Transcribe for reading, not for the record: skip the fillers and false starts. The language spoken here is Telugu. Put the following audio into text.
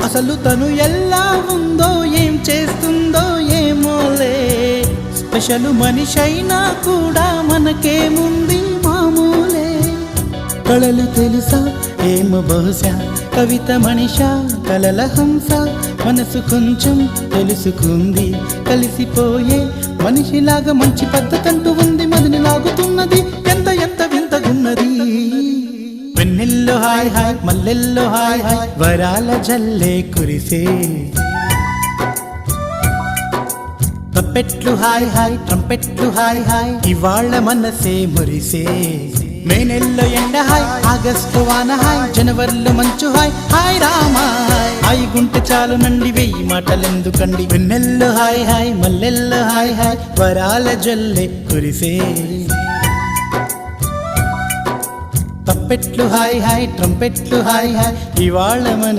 అసలు తను ఎలా ఉందో ఏం చేస్తుందో ఏమోలే, స్పెషల్ మనిషైనా కూడా మనకేముంది మామూలే. కళలు తెలుసా ఏమో బహుశా, కవిత మనిషా కలల హంస, మనసు కొంచెం తెలుసుకుంది కలిసిపోయే మనిషిలాగా, మంచి పద్ధతంటూ ఉంది మదిని లాగుతున్నది, ఎంత ఎంత వింతగున్నది. వెన్నెల్లో హాయ్ హాయ్ మల్లెల్లో హాయ్ హాయ్, వరాల జల్లే కురిసే. తప్పెట్లు హాయ్ హాయ్ ట్రంపెట్లు హాయ్ హాయ్, ఇవాళ్ళ మనసే మురిసే. మే నెలలో ఎండ హాయ్, ఆగస్టు వాన హాయ్, జనవరిలో మంచు హాయ్, హాయ్ రామా హాయ్ గుంటె చాలు నండి వెయ్యి మాటలెందుకండి. వెన్నెల్లో హాయ్ హాయ్ మల్లెల్లో హాయ్ హాయ్, వరాల జల్లే కురిసే. తప్పెట్లు హాయ్ హాయ్ ట్రంపెట్లు హాయ్ హాయ్, ఇవాళ మన